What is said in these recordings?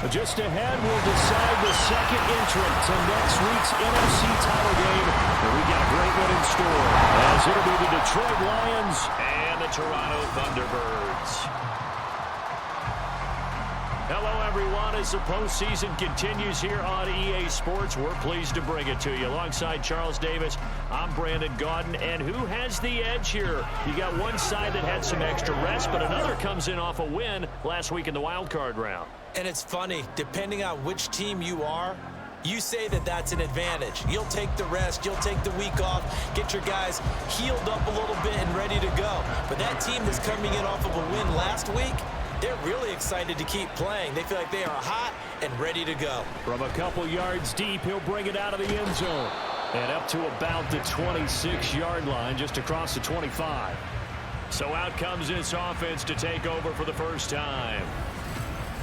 Just ahead, we'll decide the second entrant to next week's NFC title game. And we got a great one in store, as it'll be the Detroit Lions and the Toronto Thunderbirds. Hello, everyone. As the postseason continues here on EA Sports, we're pleased to bring it to you. Alongside Charles Davis, I'm Brandon Gaudin. And who has the edge here? You got one side that had some extra rest, but another comes in off a win last week in the wild card round. And it's funny, depending on which team you are, you say that that's an advantage. You'll take the rest, you'll take the week off, get your guys healed up a little bit and ready to go. But that team that's coming in off of a win last week, they're really excited to keep playing. They feel like they are hot and ready to go. From a couple yards deep, he'll bring it out of the end zone. And up to about the 26-yard line, just across the 25. So out comes this offense to take over for the first time.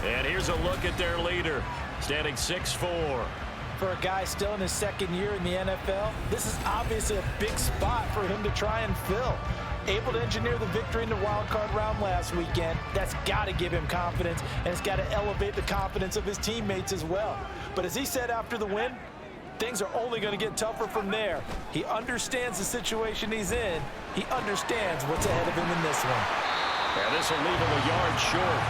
And here's a look at their leader, standing 6'4". For a guy still in his second year in the NFL, this is obviously a big spot for him to try and fill. Able to engineer the victory in the wild card round last weekend. That's got to give him confidence, and it's got to elevate the confidence of his teammates as well. But as he said after the win, things are only going to get tougher from there. He understands the situation he's in. He understands what's ahead of him in this one. Yeah, this will leave him a yard short.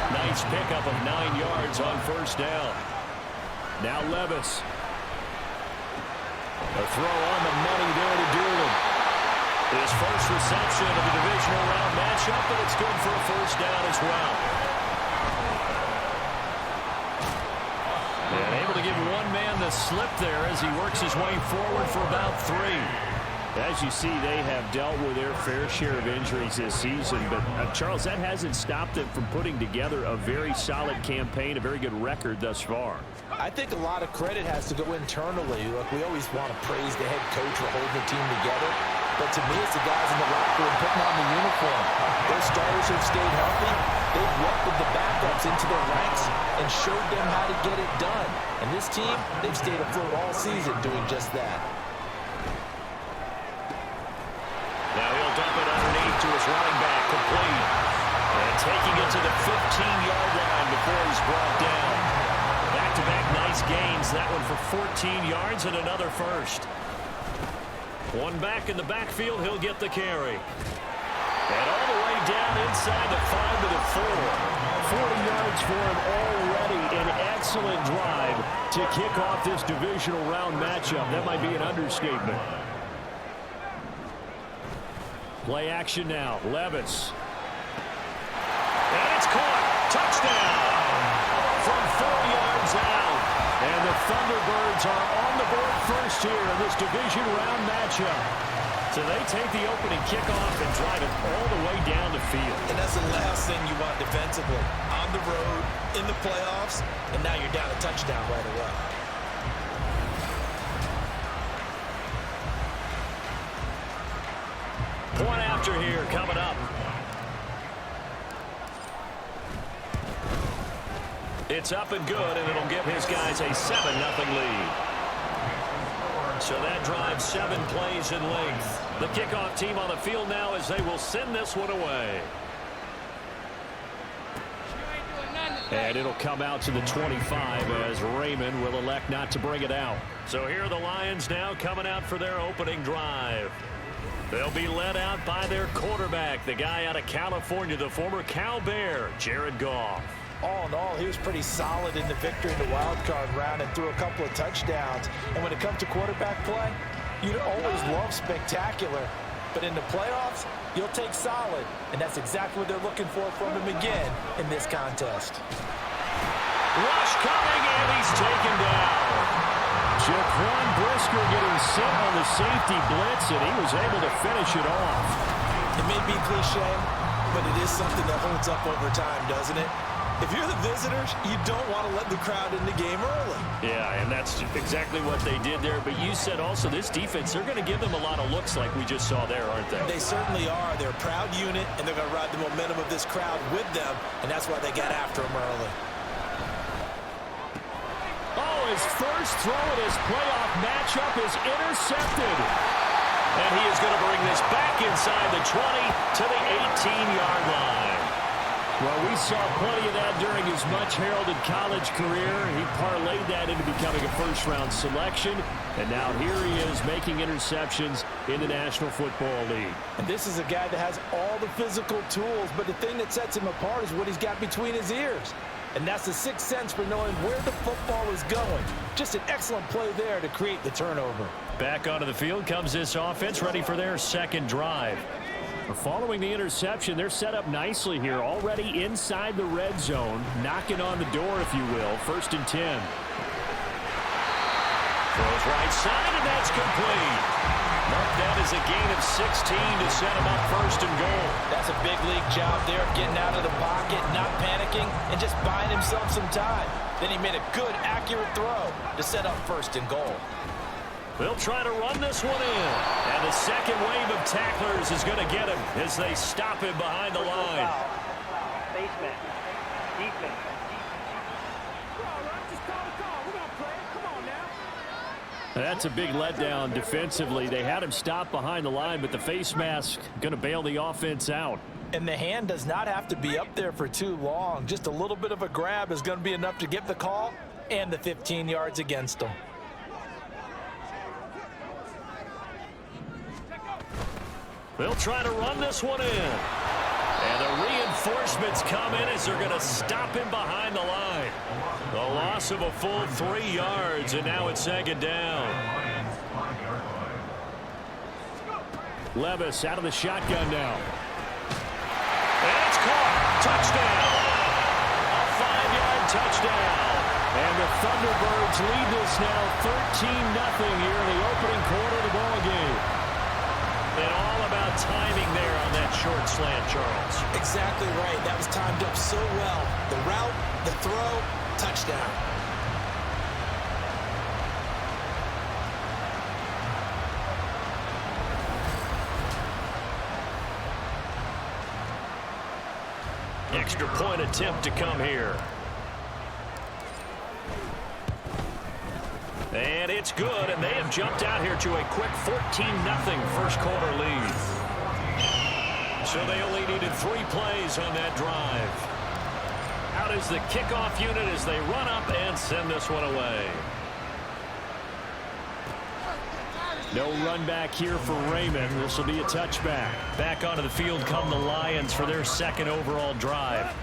Nice pickup of 9 yards on first down. Now Levis. A throw on the money there to Doolin. His first reception of the divisional round matchup, but it's good for a first down as well. And able to give one man the slip there as he works his way forward for about 3. As you see, they have dealt with their fair share of injuries this season. But, Charles, that hasn't stopped them from putting together a very solid campaign, a very good record thus far. I think a lot of credit has to go internally. Look, we always want to praise the head coach for holding the team together. But to me, it's the guys in the locker room putting on the uniform. Those starters have stayed healthy. They've welcomed the backups into their ranks and showed them how to get it done. And this team, they've stayed afloat all season doing just that. Now he'll dump it underneath to his running back, complete. And taking it to the 15-yard line before he's brought down. Back-to-back nice gains. That one for 14 yards and another first. One back in the backfield, he'll get the carry. And all the way down inside the 5 to the 4. 40 yards for him already. An excellent drive to kick off this divisional round matchup. That might be an understatement. Play action now. Levis. And it's caught. Touchdown. From 4 yards out. And the Thunderbirds are on the board first here in this division round matchup. So they take the opening kickoff and drive it all the way down the field. And that's the last thing you want defensively. On the road, in the playoffs, and now you're down a touchdown right away. Point after here coming up. It's up and good, and it'll give his guys a 7-0 lead. So that drives 7 plays in length. The kickoff team on the field now as they will send this one away. And it'll come out to the 25 as Raymond will elect not to bring it out. So here are the Lions now coming out for their opening drive. They'll be led out by their quarterback, the guy out of California, the former Cal Bear, Jared Goff. All in all, he was pretty solid in the victory in the wild card round and threw a couple of touchdowns. And when it comes to quarterback play, you always love spectacular. But in the playoffs, you'll take solid. And that's exactly what they're looking for from him again in this contest. Rush coming, and he's taken down. Jaquan Brisker getting sent on the safety blitz, and he was able to finish it off. It may be cliche, but it is something that holds up over time, doesn't it? If you're the visitors, you don't want to let the crowd in the game early. Yeah, and that's exactly what they did there. But you said also this defense, they're going to give them a lot of looks like we just saw there, aren't they? They certainly are. They're a proud unit, and they're going to ride the momentum of this crowd with them, and that's why they got after them early. Oh, his first throw in his playoff matchup is intercepted. And he is going to bring this back inside the 20 to the 18-yard line. Well, we saw plenty of that during his much-heralded college career. He parlayed that into becoming a first-round selection, and now here he is making interceptions in the National Football League. And this is a guy that has all the physical tools, but the thing that sets him apart is what he's got between his ears. And that's the sixth sense for knowing where the football is going. Just an excellent play there to create the turnover. Back onto the field comes this offense, ready for their second drive. Following the interception, they're set up nicely here, already inside the red zone, knocking on the door, if you will. 1st and 10. Throws right side, and that's complete. Mark that as a gain of 16 to set him up 1st and goal. That's a big league job there of getting out of the pocket, not panicking, and just buying himself some time. Then he made a good, accurate throw to set up 1st and goal. They'll try to run this one in. And the second wave of tacklers is going to get him as they stop him behind the line. Basement. Defense. That's a big letdown defensively. They had him stop behind the line, but the face mask going to bail the offense out. And the hand does not have to be up there for too long. Just a little bit of a grab is going to be enough to get the call and the 15 yards against them. They'll try to run this one in. And the reinforcements come in as they're going to stop him behind the line. The loss of a full 3 yards, and now it's 2nd down. Levis out of the shotgun now. And it's caught. Touchdown. A 5-yard touchdown. And the Thunderbirds lead this now 13-0 here in the opening quarter of the ball game. And all about timing there on that short slant, Charles. Exactly right. That was timed up so well. The route, the throw, touchdown. Extra point attempt to come here. And it's good, and they have jumped out here to a quick 14-0 first quarter lead. So they only needed 3 plays on that drive. Out is the kickoff unit as they run up and send this one away. No run back here for Raymond. This will be a touchback. Back onto the field come the Lions for their second overall drive.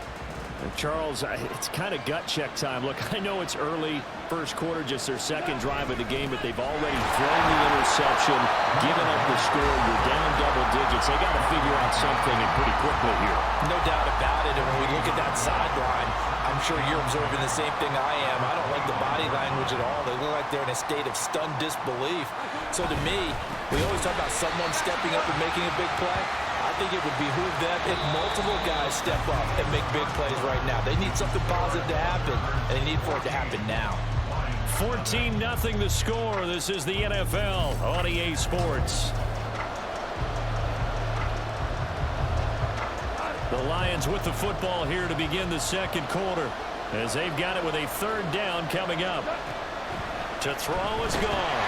Charles, it's kind of gut check time. Look, I know it's early, first quarter, just their second drive of the game, but they've already thrown the interception, given up the score. You're down double digits. They got to figure out something and pretty quickly here. No doubt about it. And when we look at that sideline, I'm sure you're observing the same thing I am. I don't like the body language at all. They look like they're in a state of stunned disbelief. So to me, we always talk about someone stepping up and making a big play. I think it would behoove them if multiple guys step up and make big plays right now. They need something positive to happen, and they need for it to happen now. 14-0 the score. This is the NFL on EA Sports. The Lions with the football here to begin the second quarter as they've got it with a 3rd down coming up. To throw is gone.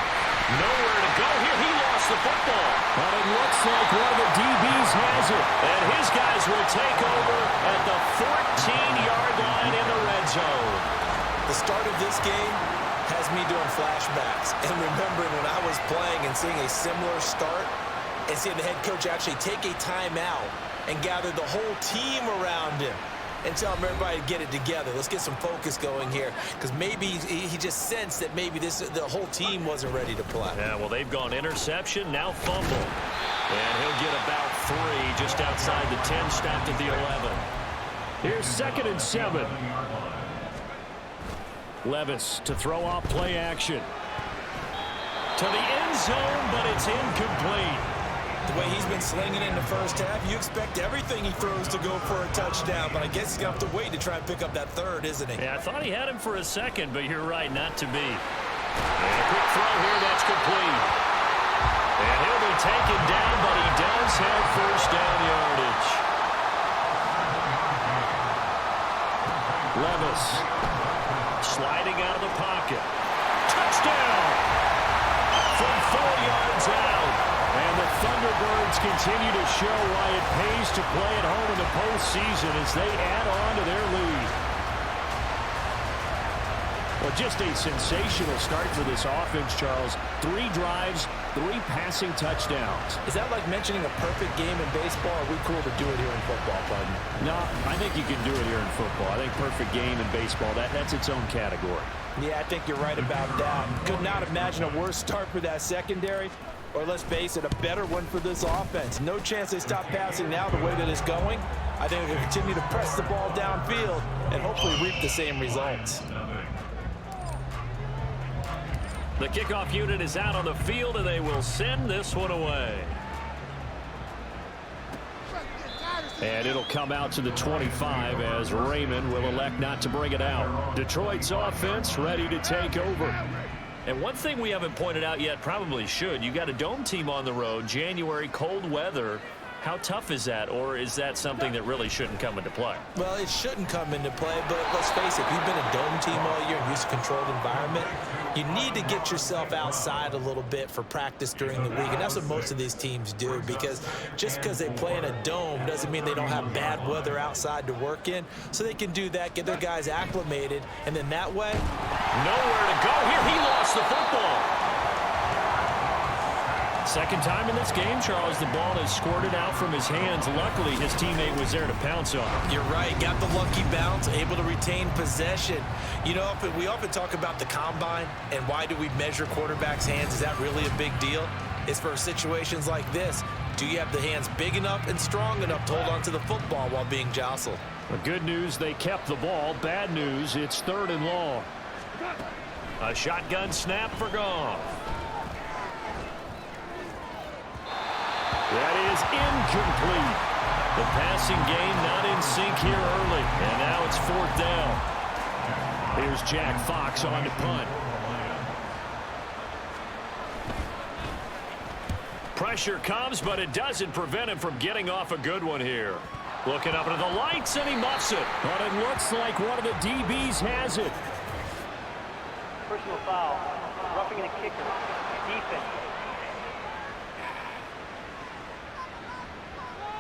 Nowhere to go here. He lost the football. But it looks like one of the DBs has it. And his guys will take over at the 14-yard line in the red zone. The start of this game has me doing flashbacks and remembering when I was playing and seeing a similar start and seeing the head coach actually take a timeout and gather the whole team around him and tell him everybody to get it together. Let's get some focus going here, because maybe he just sensed that maybe the whole team wasn't ready to play. Yeah, well, they've gone interception, now fumble. And he'll get about 3 just outside the 10, stopped at the 11. Here's 2nd and 7. Levis to throw off play action. To the end zone, but it's incomplete. The way he's been slinging in the first half, you expect everything he throws to go for a touchdown, but I guess he's going to have to wait to try and pick up that 3rd, isn't he? Yeah, I thought he had him for a second, but you're right, not to be. And a quick throw here, that's complete. And he'll be taken down, but he does have 1st down yardage. Levis sliding out of the pocket. Touchdown! From 4 yards out. and the Thunderbirds continue to show why it pays to play at home in the postseason as they add on to their lead. Well, just a sensational start for this offense, Charles. 3 drives, 3 passing touchdowns. Is that like mentioning a perfect game in baseball? Or are we cool to do it here in football, partner? No, I think you can do it here in football. I think perfect game in baseball, that's its own category. Yeah, I think you're right about that. Could not imagine a worse start for that secondary, or let's face it, a better one for this offense. No chance they stop passing now the way that it's going. I think they'll continue to press the ball downfield and hopefully reap the same results. The kickoff unit is out on the field, and they will send this one away. And it'll come out to the 25 as Raymond will elect not to bring it out. Detroit's offense ready to take over. And one thing we haven't pointed out yet, probably should, you got a dome team on the road, January, cold weather. How tough is that, or is that something that really shouldn't come into play? Well, it shouldn't come into play, but let's face it, if you've been a dome team all year and used to controlled environment, you need to get yourself outside a little bit for practice during the week, and that's what most of these teams do, because just because they play in a dome doesn't mean they don't have bad weather outside to work in, so they can do that, get their guys acclimated, and then that way, nowhere to go here. He lost the football. Second time in this game, Charles, the ball is squirted out from his hands. Luckily, his teammate was there to pounce on him. You're right. Got the lucky bounce, able to retain possession. You know, we often talk about the combine and why do we measure quarterbacks' hands. Is that really a big deal? It's for situations like this. Do you have the hands big enough and strong enough to hold on to the football while being jostled? Well, good news, they kept the ball. Bad news, it's 3rd and long. A shotgun snap for Goff. That is incomplete. The passing game not in sync here early. And now it's 4th down. Here's Jack Fox on to punt. Pressure comes, but it doesn't prevent him from getting off a good one here. Looking up into the lights, and he muffs it. But it looks like one of the DBs has it. Personal foul. Roughing the kicker. Defense.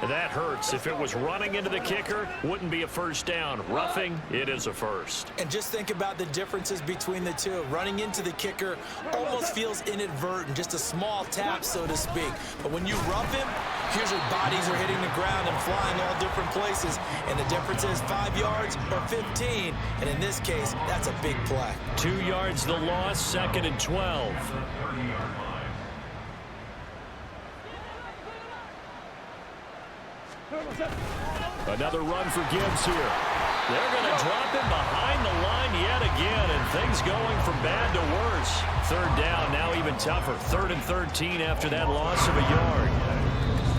That hurts. If it was running into the kicker, wouldn't be a first down. Roughing, it is a first. And just think about the differences between the two. Running into the kicker almost feels inadvertent, just a small tap, so to speak. But when you rough him, here's your bodies are hitting the ground and flying all different places. And the difference is 5 yards or 15. And in this case, that's a big play. 2 yards the loss, 2nd and 12. Another run for Gibbs here. They're going to drop him behind the line yet again, and things going from bad to worse. 3rd down, now even tougher. 3rd and 13 after that loss of a yard.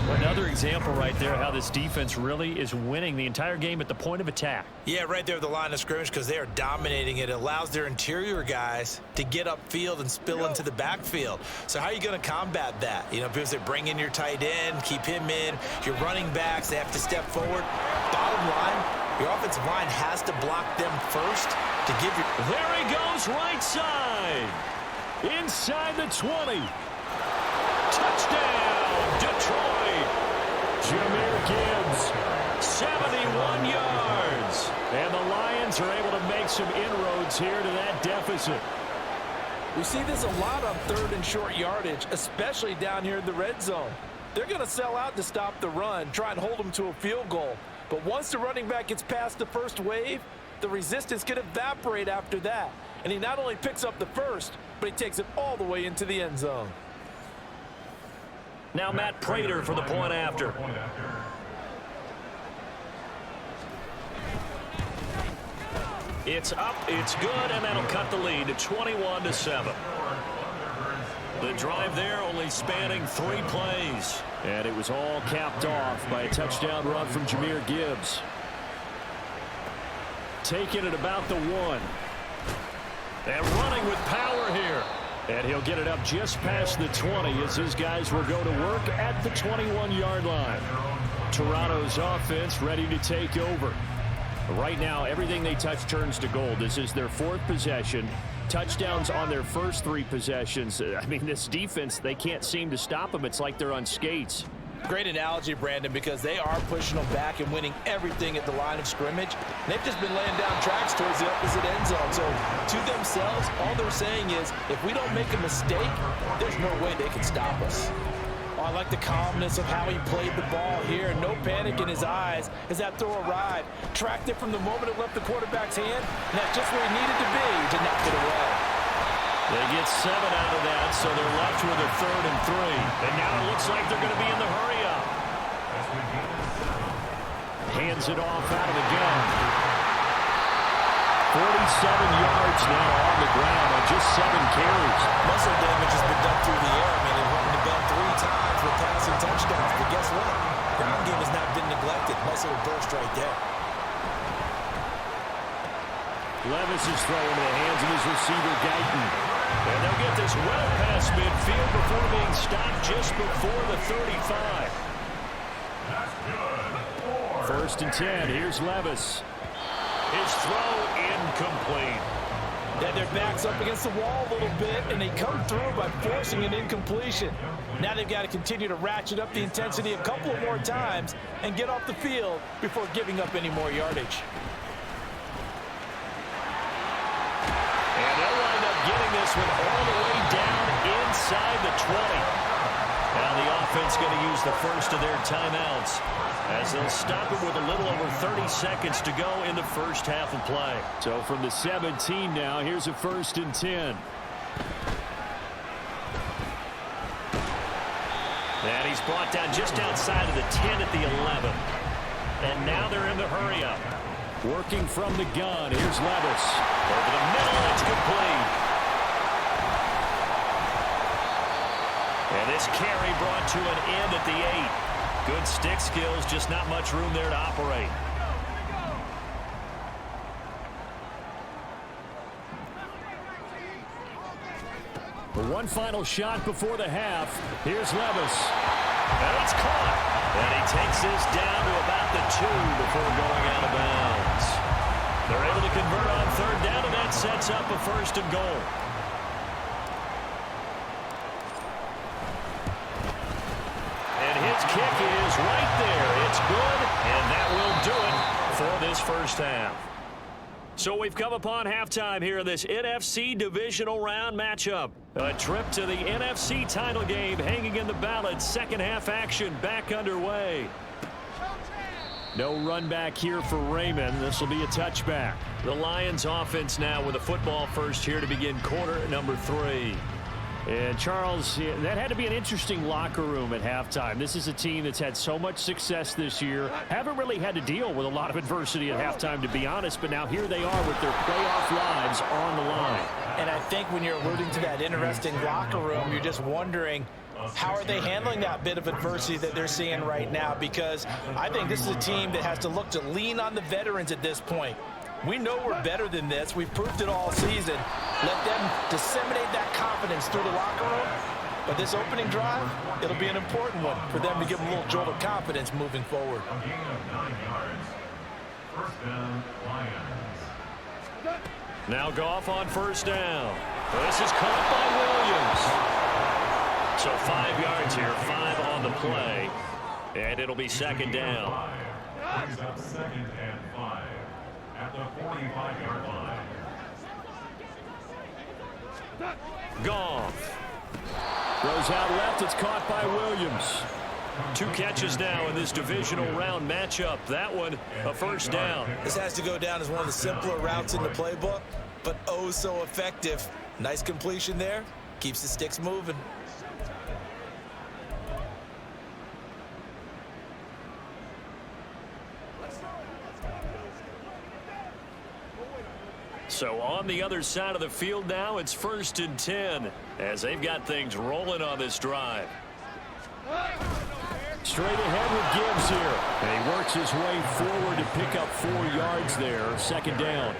Another example right there how this defense really is winning the entire game at the point of attack. Yeah, right there at the line of scrimmage because they are dominating it. It allows their interior guys to get upfield and spill into the backfield. So how are you going to combat that? You know, because they bring in your tight end, keep him in. Your running backs, they have to step forward. Bottom line, your offensive line has to block them first to give you... There he goes, right side. Inside the 20. Touchdown, Detroit. Jahmyr Gibbs, 71 yards. And the Lions are able to make some inroads here to that deficit. We see this a lot on 3rd and short yardage, especially down here in the red zone. They're going to sell out to stop the run, try and hold them to a field goal. But once the running back gets past the first wave, the resistance can evaporate after that. And he not only picks up the first, but he takes it all the way into the end zone. Now Matt Prater for the point after. It's up, it's good, and that'll cut the lead to 21-7. The drive there only spanning 3 plays. And it was all capped off by a touchdown run from Jahmyr Gibbs. Taking it about the 1. And running with power here. And he'll get it up just past the 20 as his guys will go to work at the 21-yard line. Toronto's offense ready to take over. Right now, everything they touch turns to gold. This is their 4th possession. touchdowns on their first 3 possessions. I mean, this defense, they can't seem to stop them. It's like they're on skates. Great analogy, Brandon, because they are pushing them back and winning everything at the line of scrimmage. They've just been laying down tracks towards the opposite end zone. So to themselves, all they're saying is, if we don't make a mistake, there's no way they can stop us. Oh, I like the calmness of how he played the ball here. No panic in his eyes as that throw arrived. Tracked it from the moment it left the quarterback's hand, and that's just where he needed to be to knock it away. They get 7 out of that, so they're left with a 3rd and 3. And now it looks like they're going to be in the hurry-up. Hands it off out of the gun. 47 yards now on the ground on just 7 carries. Muscle damage has been done through the air. I mean, they've run the bell 3 times for passing touchdowns. But guess what? The run game has not been neglected. Muscle burst right there. Levis is throwing in the hands of his receiver, Guyton. And they'll get this well past midfield before being stopped just before the 35. 1st and 10. Here's Levis. His throw incomplete. Then their back's up against the wall a little bit, and they come through by forcing an incompletion. Now they've got to continue to ratchet up the intensity a couple of more times and get off the field before giving up any more yardage. And they'll wind up getting this one all the way down inside the 20. Now the offense going to use the first of their timeouts as they'll stop it with a little over 30 seconds to go in the first half of play. So from the 17 now, here's a 1st and 10. And he's brought down just outside of the 10 at the 11. And now they're in the hurry-up. Working from the gun, here's Levis. Over the middle, it's complete. And this carry brought to an end at the 8. Good stick skills, just not much room there to operate. One final shot before the half. Here's Levis. And it's caught. And he takes this down to about the 2 before going out of bounds. They're able to convert on 3rd down, and that sets up a 1st and goal. And his kick is right there. It's good, and that will do it for this first half. So we've come upon halftime here in this NFC Divisional round matchup. A trip to the NFC title game hanging in the balance. Second half action back underway. No run back here for Raymond. This will be a touchback. The Lions offense now with a football first here to begin quarter number 3. And Charles, that had to be an interesting locker room at halftime. This is a team that's had so much success this year. Haven't really had to deal with a lot of adversity at halftime, to be honest. But now here they are with their playoff lives on the line. And I think when you're alluding to that interesting locker room, you're just wondering, how are they handling that bit of adversity that they're seeing right now? Because I think this is a team that has to look to lean on the veterans at this point. We know we're better than this. We've proved it all season. Let them disseminate that confidence through the locker room. But this opening drive, it'll be an important one for them to give them a little jolt of confidence moving forward. Now Goff on 1st down. This is caught by Williams. So 5 yards here, 5 on the play. And it'll be 2nd down. Brings up 2nd and 5 at the 45-yard line. Goff. Goes out left. It's caught by Williams. 2 catches now in this divisional round matchup. That one, a 1st down. This has to go down as one of the simpler routes in the playbook, but oh so effective. Nice completion there. Keeps the sticks moving. So on the other side of the field now, it's 1st and 10 as they've got things rolling on this drive. Straight ahead with Gibbs here. And he works his way forward to pick up 4 yards there. 2nd down.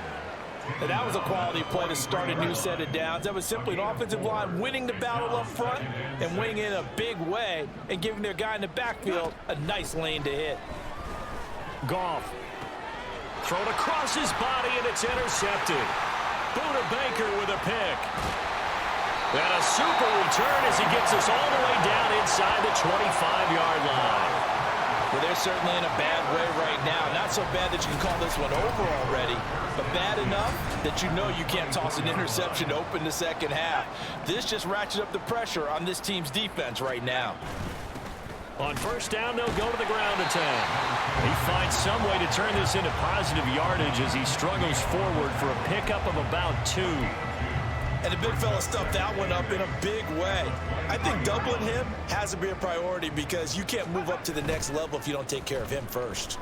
And that was a quality play to start a new set of downs. That was simply an offensive line winning the battle up front and winning in a big way and giving their guy in the backfield a nice lane to hit. Goff. Thrown across his body, and it's intercepted. Buda Bank Baker with a pick. And a super return as he gets us all the way down inside the 25-yard line. Well, they're certainly in a bad way right now. Not so bad that you can call this one over already, but bad enough that you know you can't toss an interception to open the second half. This just ratchets up the pressure on this team's defense right now. On first down, they'll go to the ground attack. He finds some way to turn this into positive yardage as he struggles forward for a pickup of about 2. And the big fella stuffed that one up in a big way. I think doubling him has to be a priority because you can't move up to the next level if you don't take care of him first.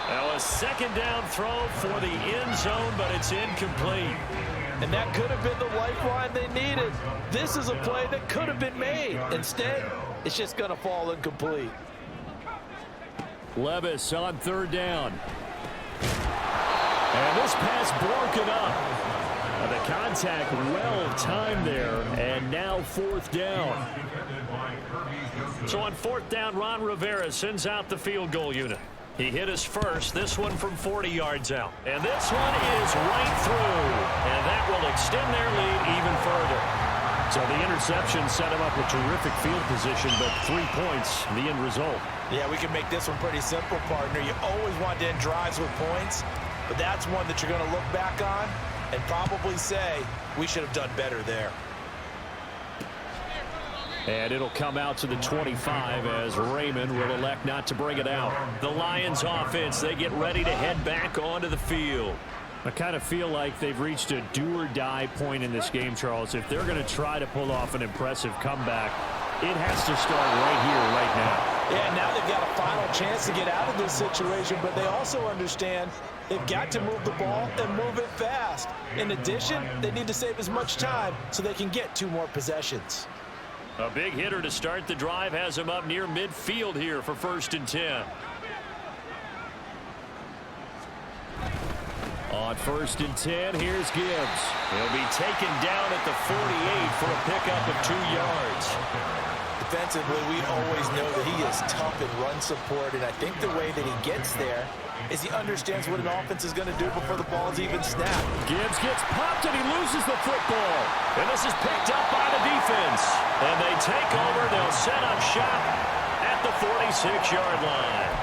Now a second down throw for the end zone, but it's incomplete. And that could have been the lifeline they needed. This is a play that could have been made. Instead, it's just going to fall incomplete. Levis on third down. And this pass broken up. The contact well timed there, and now fourth down. So on fourth down, Ron Rivera sends out the field goal unit. He hit us first, this one from 40 yards out. And this one is right through. And that will extend their lead even further. So the interception set him up with terrific field position, but 3 points, the end result. Yeah, we can make this one pretty simple, partner. You always want to end drives with points, but that's one that you're going to look back on and probably say, we should have done better there. And it'll come out to the 25 as Raymond will elect not to bring it out. The Lions offense, they get ready to head back onto the field. I kind of feel like they've reached a do-or-die point in this game, Charles. If they're going to try to pull off an impressive comeback, it has to start right here, right now. Yeah, now they've got a final chance to get out of this situation, but they also understand they've got to move the ball and move it fast. In addition, they need to save as much time so they can get 2 more possessions. A big hitter to start the drive has him up near midfield here for 1st and 10. On 1st and 10, here's Gibbs. He'll be taken down at the 48 for a pickup of 2 yards. Defensively, we always know that he is tough in run support, and I think the way that he gets there is he understands what an offense is going to do before the ball is even snapped. Gibbs gets popped and he loses the football. And this is picked up by the defense. And they take over. They'll set up shop at the 46-yard line.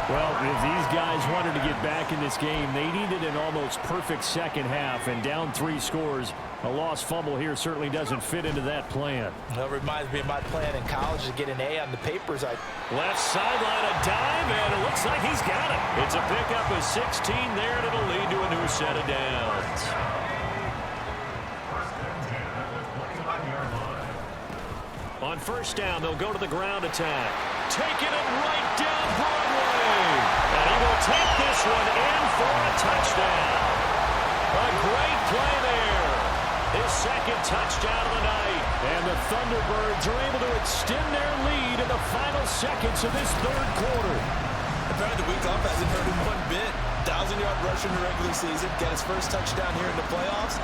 Well, if these guys wanted to get back in this game, they needed an almost perfect second half, and down 3 scores. A lost fumble here certainly doesn't fit into that plan. That reminds me of my plan in college to get an A on the papers. Left sideline, a dive, and it looks like he's got it. It's a pickup of 16 there, and it'll lead to a new set of downs. On first down, they'll go to the ground attack. Taking it right down Broadway. And he will take this one in for a touchdown. A great play there. His 2nd touchdown of the night. And the Thunderbirds are able to extend their lead in the final seconds of this 3rd quarter. Apparently the week off hasn't hurt him one bit. 1,000-yard rush in the regular season. Got his first touchdown here in the playoffs.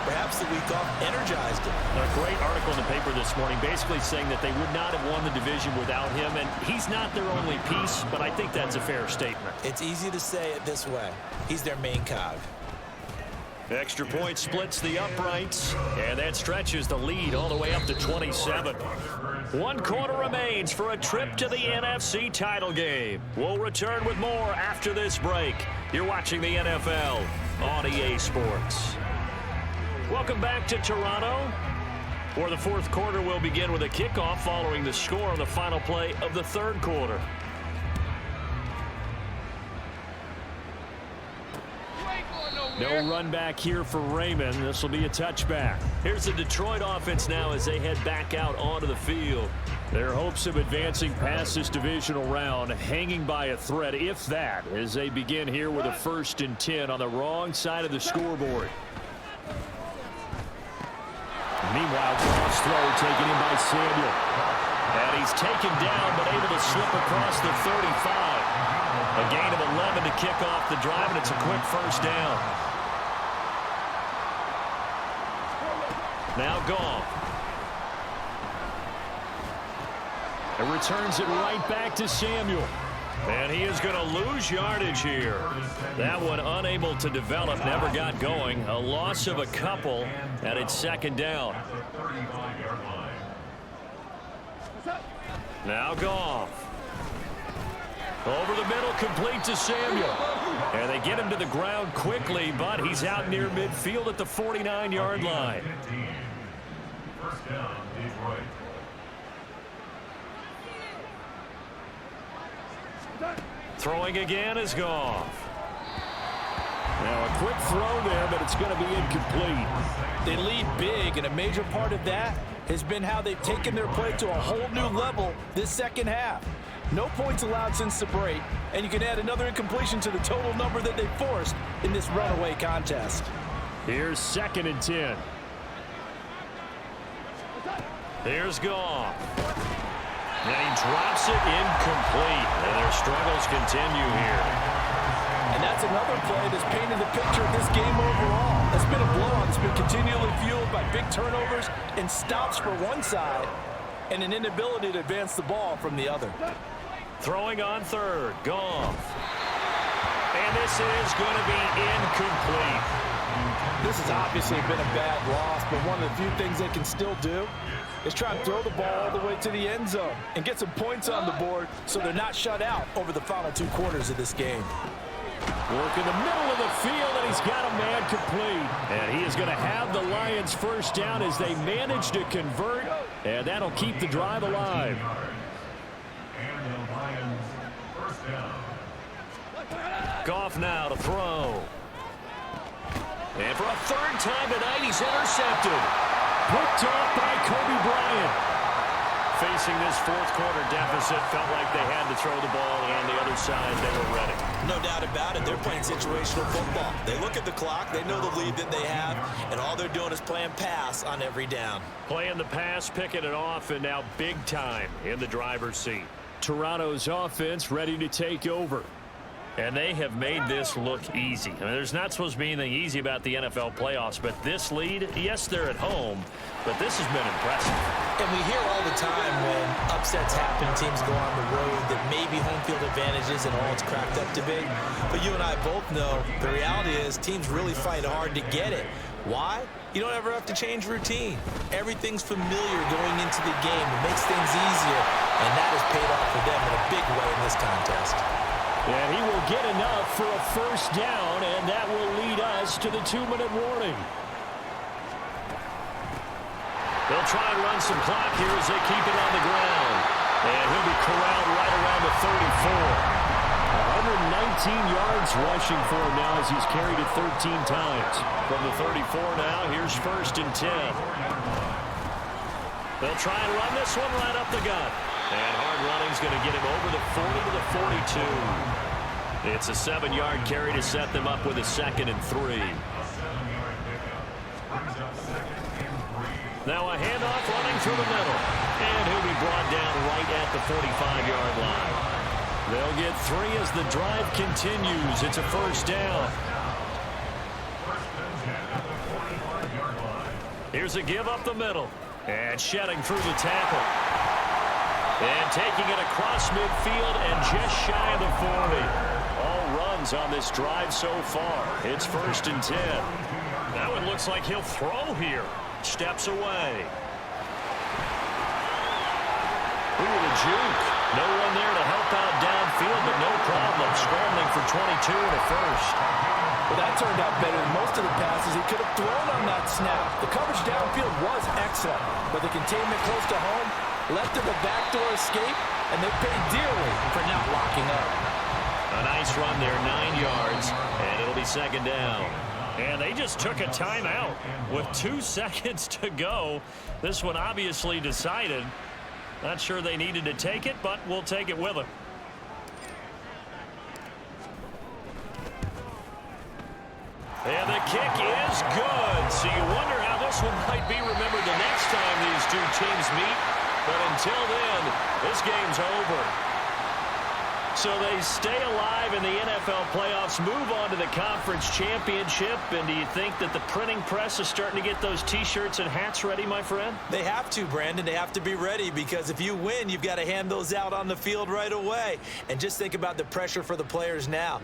Perhaps the week off energized him. A great article in the paper this morning basically saying that they would not have won the division without him, and he's not their only piece, but I think that's a fair statement. It's easy to say it this way. He's their main cog. Extra point splits the uprights, and that stretches the lead all the way up to 27. 1 quarter remains for a trip to the NFC title game. We'll return with more after this break. You're watching the NFL on EA Sports. Welcome back to Toronto, where the 4th quarter will begin with a kickoff following the score on the final play of the 3rd quarter. No run back here for Raymond. This will be a touchback. Here's the Detroit offense now as they head back out onto the field. Their hopes of advancing past this divisional round hanging by a thread, if that, as they begin here with a 1st and 10 on the wrong side of the scoreboard. Meanwhile, cross throw taken in by Samuel. And he's taken down but able to slip across the 35. A gain of 11 to kick off the drive, and it's a quick 1st down. Now gone. It returns it right back to Samuel. And he is going to lose yardage here. That one unable to develop, never got going. A loss of a couple, and it's second down. Now Goff. Over the middle, complete to Samuel. And they get him to the ground quickly, but he's out near midfield at the 49-yard line. First down, Detroit. Throwing again is Goff. Now a quick throw there, but it's going to be incomplete. They lead big, and a major part of that has been how they've taken their play to a whole new level this second half. No points allowed since the break, and you can add another incompletion to the total number that they forced in this runaway contest. Here's 2nd and 10. Here's Goff. And he drops it incomplete. And their struggles continue here. And that's another play that's painted the picture of this game overall. That's been a blowout that's been continually fueled by big turnovers and stops for one side and an inability to advance the ball from the other. Throwing on third, Goff. And this is going to be incomplete. This has obviously been a bad loss, but one of the few things they can still do is try and throw the ball all the way to the end zone and get some points on the board so they're not shut out over the final 2 quarters of this game. Work in the middle of the field, and he's got a man complete. And he is going to have the Lions first down as they manage to convert, and that'll keep the drive alive. And the Lions first down. Goff now to throw. And for a 3rd time tonight, he's intercepted. Picked off by Kobe Bryant. Facing this 4th quarter deficit, felt like they had to throw the ball, and on the other side, they were ready. No doubt about it. They're playing situational football. They look at the clock. They know the lead that they have, and all they're doing is playing pass on every down. Playing the pass, picking it off, and now big time in the driver's seat. Toronto's offense ready to take over. And they have made this look easy. I mean, there's not supposed to be anything easy about the NFL playoffs, but this lead, yes, they're at home, but this has been impressive. And we hear all the time when upsets happen, teams go on the road, that maybe home field advantages and all it's cracked up to be. But you and I both know the reality is teams really fight hard to get it. Why? You don't ever have to change routine. Everything's familiar going into the game. It makes things easier, and that has paid off for them in a big way in this contest. And he will get enough for a first down, and that will lead us to the 2-minute warning. They'll try and run some clock here as they keep it on the ground. And he'll be corralled right around the 34. 119 yards rushing for him now as he's carried it 13 times. From the 34 now, here's 1st and 10. They'll try and run this one right up the gut. And hard running's going to get him over the 40 to the 42. It's a 7-yard carry to set them up with a 2nd and 3. Now a handoff running through the middle. And he'll be brought down right at the 45-yard line. They'll get 3 as the drive continues. It's a first down. Here's a give up the middle. And shedding through the tackle. And taking it across midfield and just shy of the 40. All runs on this drive so far. It's 1st and 10. That one looks like he'll throw here. Steps away. Ooh, the juke. No one there to help out downfield, but no problem. Scrambling for 22 and a first. Well, that turned out better than most of the passes he could have thrown on that snap. The coverage downfield was excellent, but the containment close to home left to the backdoor escape, and they paid dearly for not locking up. A nice run there, 9 yards, and it'll be 2nd down. And they just took a timeout with 2 seconds to go. This one obviously decided. Not sure they needed to take it, but we'll take it with them. And the kick is good. So you wonder how this one might be remembered the next time these 2 teams meet. But until then, this game's over. So they stay alive in the NFL playoffs, move on to the conference championship. And do you think that the printing press is starting to get those T-shirts and hats ready, my friend? They have to, Brandon. They have to be ready, because if you win, you've got to hand those out on the field right away. And just think about the pressure for the players now.